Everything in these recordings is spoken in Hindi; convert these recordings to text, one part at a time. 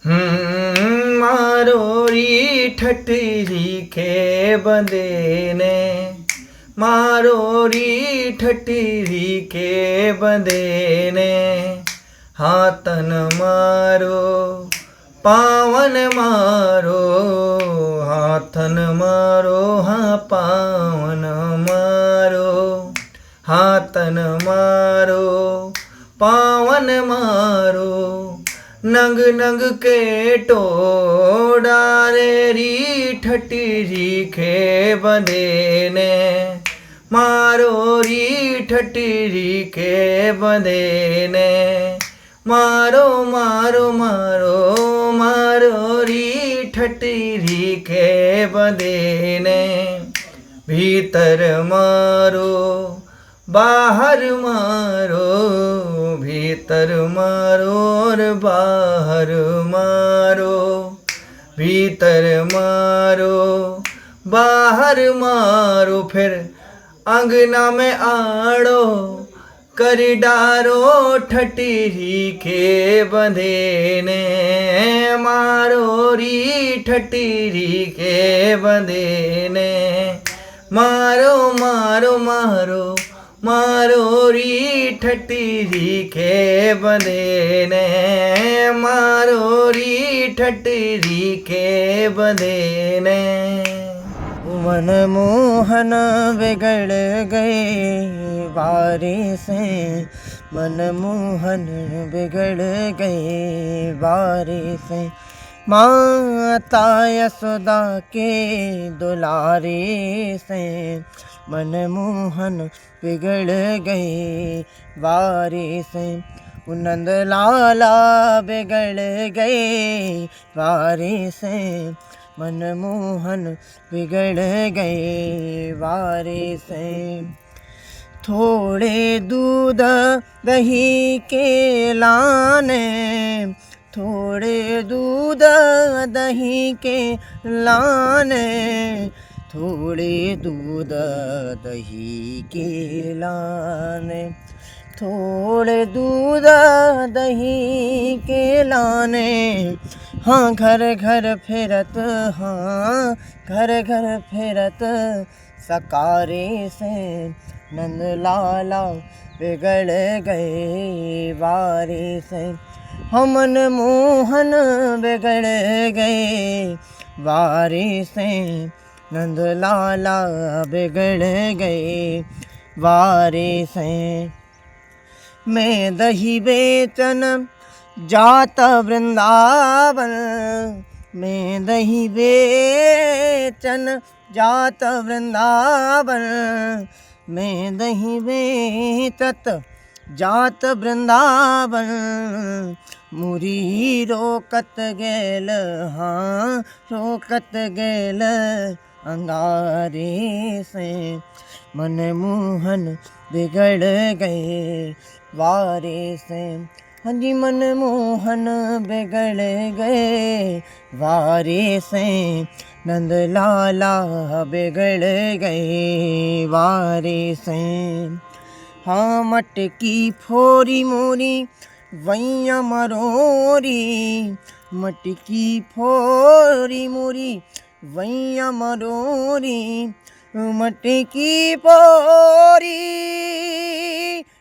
मारो री ठठरी के बंदे ने, मारो री ठठरी के बंदे ने, हाथन मारो पावन मारो, हाथन मारो हाँ पावन मारो, हाथन मारो पावन मारो, नंग नंग के टोड़ा रे री ठठरी के बंदे ने, मारो री ठठरी के बंदे ने, मारो मारो मारो मारो री ठठरी के बंदे ने, भीतर मारो बाहर मारो, भीतर मारो और बाहर मारो, भीतर मारो बाहर मारो, फिर अंगना में आड़ो कर डारो ठठरी के बंदे ने, मारो री ठठरी के बंदे ने, मारो मारो मारो मारो री ठठरी के बंदे ने, मारो री ठठरी के बंदे ने। मनमोहन बिगड़ गए बारी से, मनमोहन बिगड़ गए बारी से, माता यशोदा के दुलारे से, मनमोहन बिगड़ गए बारी से, नंद लाला बिगड़ गए बारी से, मनमोहन बिगड़ गए बारी से, थोड़े दूध दही के लाने, थोड़े दूध दही के लाने, थोड़े दूध दही के लाने, थोड़े दूध दही के लाने, हाँ घर घर फिरत, हाँ घर घर फिरत सकारे से, नंद लाला बिगड़ गए बारी से, हम मनमोहन बिगड़ गए बारी से, नंद लाला बिगड़ गए बारी से, मैं दही बेचन जात वृंदावन, मैं दही बेचन जात वृंदावन, मैं दही बेचत जात वृंदावन, मुरी रोकत गेल, हाँ रोकत गेल अंगारे से, मनमोहन बिगड़ गए बारी से, हाँ जी मनमोहन बिगड़ गए बारी से, नंद लाला बिगड़ गए बारी से, हाँ मटकी फोरी मोरी वैया मरोरी, मटकी फोरी मोरी वैया मरोरी, मटकी फोरी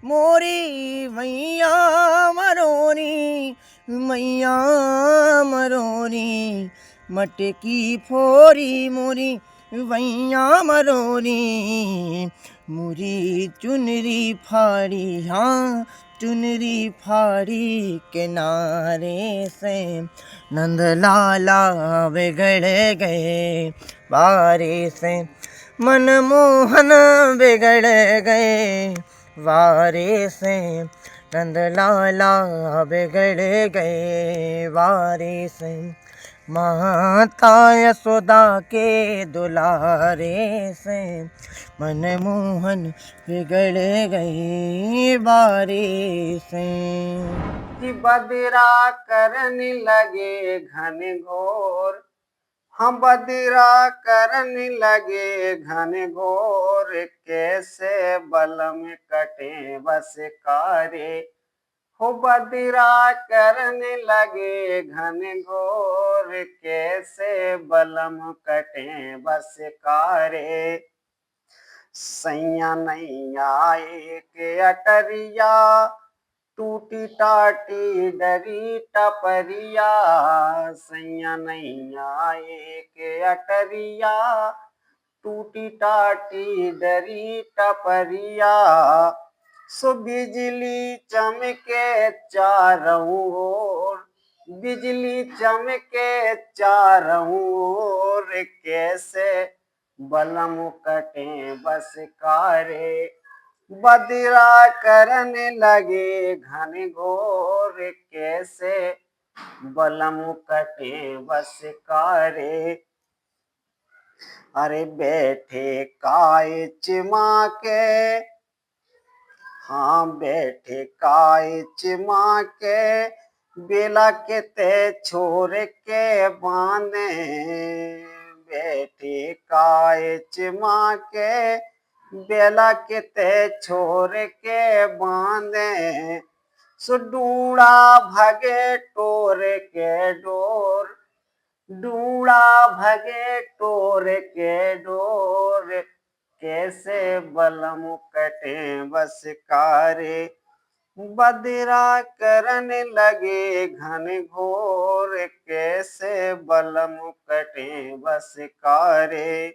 मोरी वैया मरोरी, मैया मरोरी, मटकी फोरी मोरी वैया मरोरी, मुरी चुनरी फाड़ी, हाँ चुनरी फाड़ी किनारे से, नंद लाला बिगड़ गए बारी से, मनमोहन बिगड़ गए बारी से, नंद लाला बिगड़ गए बारी से, माता यशोदा के दुलारे से, मनमोहन बिगड़ गई बारी से। बदरा करने लगे घन घोर, हम बदरा करने लगे घन घोर, कैसे बल में कटे बस कारे, हो बदिरा करने लगे घन घोर, कैसे बलम कटे बस कारे। सैया नैया एक अटरिया, टूटी टाटी डरी टपरिया। सैया नैया एक अटरिया, टूटी टाटी डरी टपरिया। सो बिजली चमके चारों ओर, बिजली चमके चारों ओर, कैसे बलम कटे बस कारे। बदिरा करने लगे घन घोर, कैसे बलम कटे बस कारे। अरे बैठे काय चिमा के, हाँ बैठे काय चिमा के, बेला के ते छोर के बांधे। बैठे काय चिमा के, बेला के ते छोर के बांधे। सो डूड़ा भगे टोर के डोर, डूड़ा भगे टोर के डोर, कैसे बलम कटे बस कारे। बदिरा करने लगे घन घोर, कैसे बलम कटे बस कारे।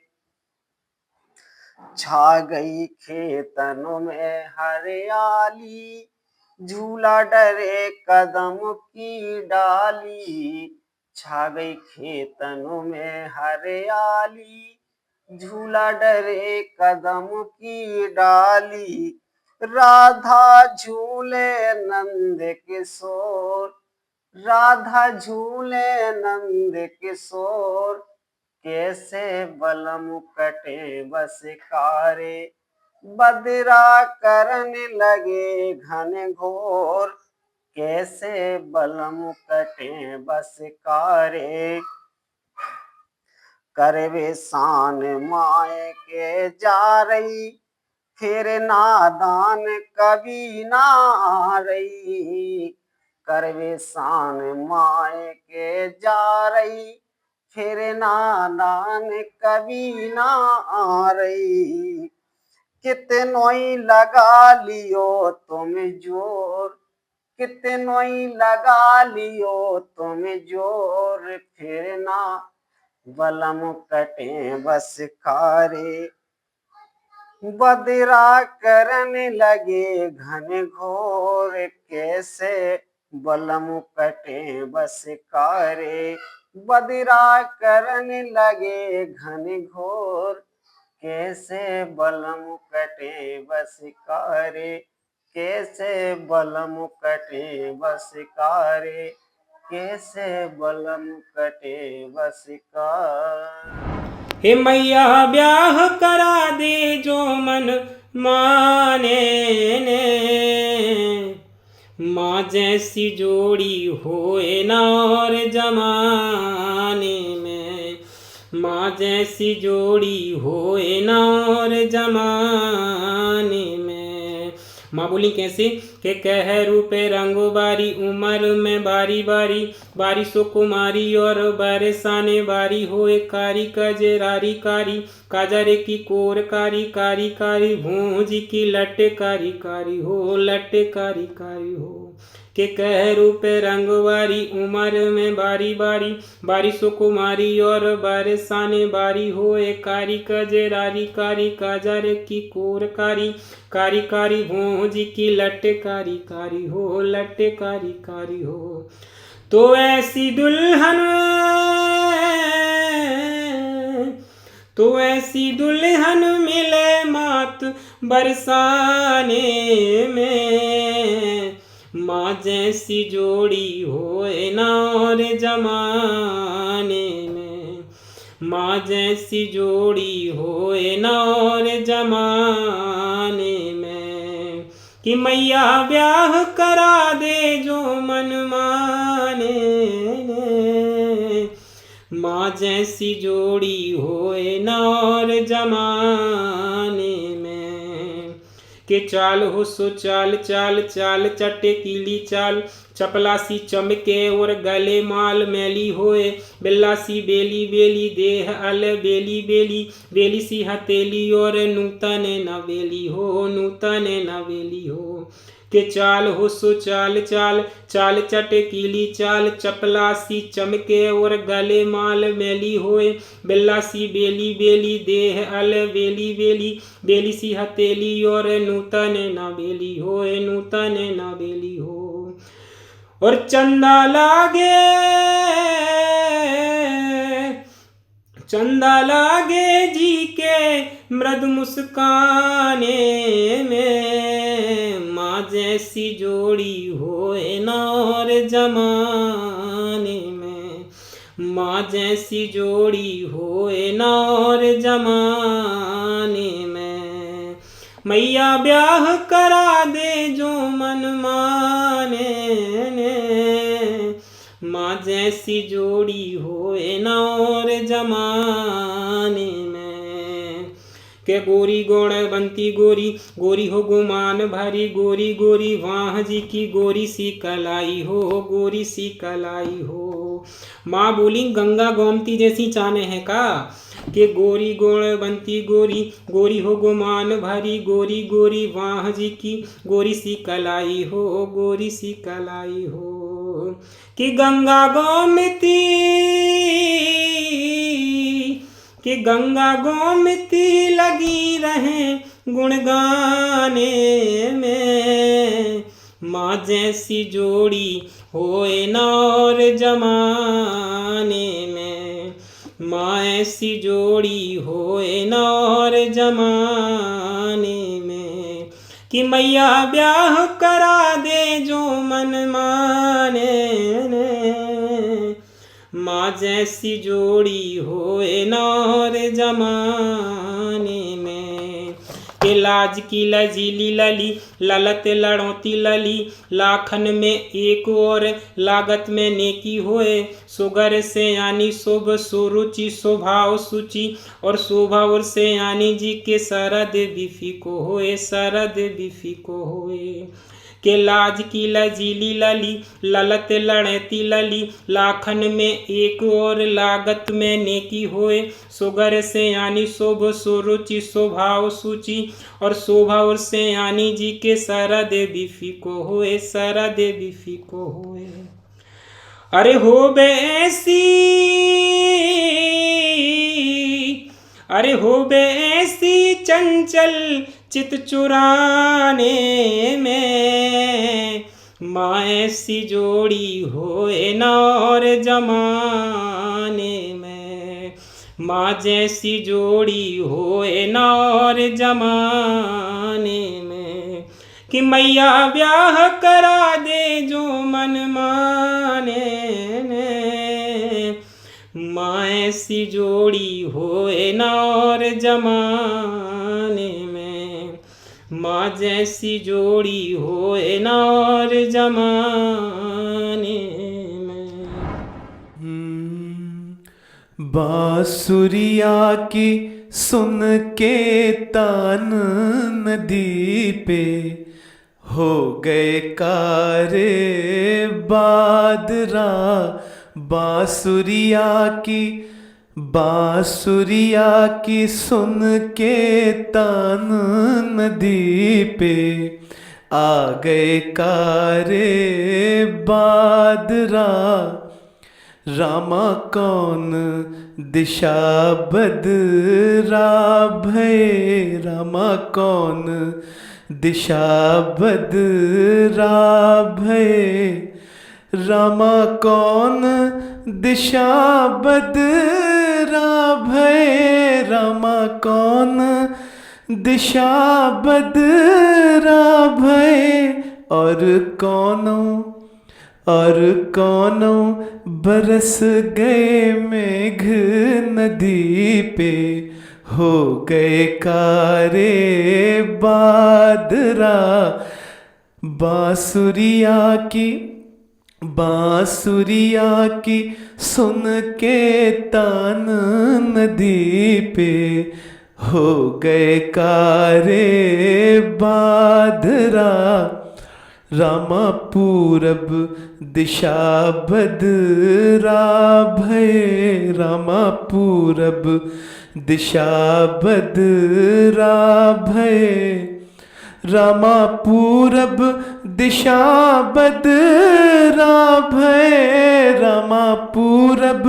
छा गई खेतनों में हरियाली, झूला डरे कदम की डाली। छा गई खेतनों में हरियाली, झूला डरे कदम की डाली। राधा झूले नंद किशोर, राधा झूले नंद किशोर, कैसे बलम कटे बस कारे। बदिरा करने लगे घन घोर, कैसे बलम कटे बस कारे। करवे शान माए के जा रही, फिर नादान कभी ना रही। करवे शान माए के जा रही, फिर नादान कभी ना आ रही। कितनोई लगा लियो तुम जोर, कितनोई लगा लियो तुम जोर, फिर ना बलम कटे बस कारे। बदिरा करने लगे घन घोर, कैसे बलम कटे बस कारे। बदिरा करने लगे घन घोर, कैसे बलम कटे बस कारे। कैसे बलम कटे बस कारे, कैसे बलम कटे बस कारे। हे मैया ब्याह करा दे जो मन माने ने, माँ जैसी जोड़ी होए ना और जमाने में। माँ जैसी जोड़ी होए ना और जमाने में। माँ बोली कैसे के कह रूपे रंगो बारी, उम्र में बारी बारी, बारिशों कुमारी और बरसाने बारी। होए कारी कजरारी कारी, काजरे की कोर कारी कारी कारी। भूंज की लट कारी कारी हो, लट कारी कारी हो। के कह रूपे रंगवारी, उम्र में बारी बारी, बारिशों कुमारी और बरसाने बारी। होए कारी कजरारी कारी, काजर की कोर कारी कारी कारी। भूंज की लट कारी कारी हो, लट कारी कारी हो। तो ऐसी दुल्हन, तो ऐसी दुल्हन मिले मात बरसाने में। माँ जैसी जोड़ी होए ना और जमाने में। माँ जैसी जोड़ी होए ना और जमाने में। कि मैया ब्याह करा दे जो मन माने ने। माँ जैसी जोड़ी होए ना और जमाने में। के चाल हो सो चाल चाल चाल चटकीली चाल चपला सी चमके और गले माल मैली होए बिल्ला सी बेली बेली देह अल बेली बेली बेली सी हथेली और नूतन नवेली हो नूतन नवेली हो के चाल हो सो चाल चाल चाल चटकीली चाल चपला सी चमके और गले माल मैली होए बिल्ला सी बेली बेली देह अल बेली बेली बेली सी हथेली और नूतन नवेली होए नूतन नवेली हो और चंदा लागे जी के मृद मुस्काने में माँ जैसी जोड़ी होए न और जमाने में माँ जैसी जोड़ी होए न और जमाने में मैया ब्याह करा दे जो मन माने माँ जैसी जोड़ी होए न और जमाने में के गोरी गोड़ बनती गोरी गोरी हो गुमान भरी गोरी गोरी वाह जी की गोरी सी कलाई हो गोरी सी कलाई हो माँ बोली गंगा गोमती जैसी चाने है का के गोरी गोड़ बनती गोरी गोरी हो गुमान भरी गोरी गोरी वाह जी की गोरी सी कलाई हो गोरी सी कलाई हो कि गंगा गोमती लगी रहे गुण गाने में माँ जैसी जोड़ी होए न और जमाने में माँ ऐसी जोड़ी होए न और जमाने में कि मैया ब्याह करा दे जो मन माने माँ जैसी जोड़ी होए न और जमाने में के लाज की लजीली लली ललत लड़ोती लली लाखन में एक और लागत में नेकी होए सुगर से यानी शुभ सुरुचि स्वभाव सूचि और शोभा और से यानी जी के सरद बिफी को होए सरद बिफी को होए के लाज की लजीली लली ललत लड़ती लली लाखन में एक और लागत में नेकी होए सुगर से यानी शुभ सुरुचि स्वभाव सूचि और शोभा और से यानी जी के सरद बिफी को होए सरद बिफी को होए अरे हो बे ऐसी चंचल चित चुराने में माँ ऐसी जोड़ी होए न और जमाने में माँ जैसी जोड़ी होए न और जमाने में कि मैया ब्याह करा दे जो मन माने माँ ऐसी जोड़ी होए न और जमाने में माँ जैसी जोड़ी होए न और जमाने में। बांसुरिया की सुन के तान नदी पे हो गए कारे बादरा बांसुरिया की सुन के तान नदी पे आ गए कारे बादरा रामा कौन दिशा बदरा भय रामा कौन दिशा बदरा भय रामा कौन दिशा बदरा भय रामा कौन दिशा बदरा भय और कौनो बरस गए मेघ नदी पे हो गए कारे बादरा बांसुरिया की सुन के तान नदी पे हो गए कारे बादरा रामा पूरब दिशा बदरा भय रामा पूरब दिशा बदरा भय रामा पूरब दिशा बदरा भय रामा पूरब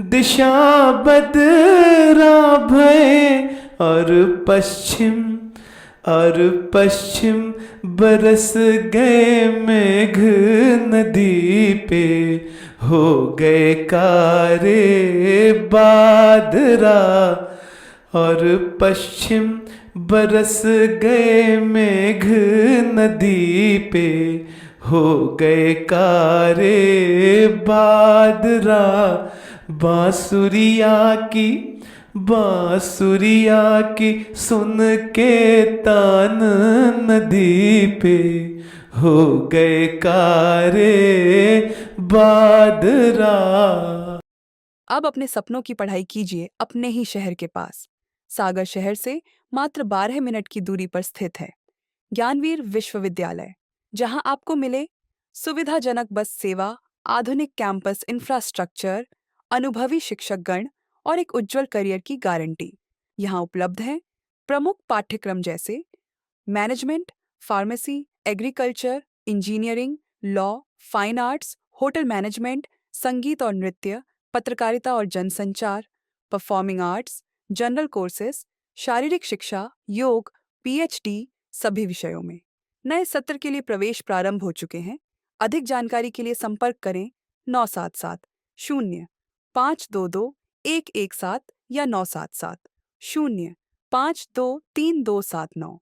दिशा बदरा भय और पश्चिम बरस गए मेघ नदी पे हो गए कारे बादरा और पश्चिम बरस गए मेघ नदी पे हो गए कारे बादरा बांसुरिया की सुन के तान नदी पे हो गए कारे बादरा। अब अपने सपनों की पढ़ाई कीजिए अपने ही शहर के पास। सागर शहर से मात्र 12 मिनट की दूरी पर स्थित है ज्ञानवीर विश्वविद्यालय, जहां आपको मिले सुविधाजनक बस सेवा, आधुनिक कैंपस इंफ्रास्ट्रक्चर, अनुभवी शिक्षकगण और एक उज्जवल करियर की गारंटी। यहाँ उपलब्ध हैं प्रमुख पाठ्यक्रम जैसे management, pharmacy, agriculture, engineering, law, fine arts, hotel management, संगीत और नृत्य, पत्रकारिता और जनसंचार, परफॉर्मिंग आर्ट्स, जनरल कोर्सेज, शारीरिक शिक्षा, योग, पीएचडी सभी विषयों में। नए सत्र के लिए प्रवेश प्रारंभ हो चुके हैं। अधिक जानकारी के लिए संपर्क करें 977 0 522 117 या 977 0 523 279।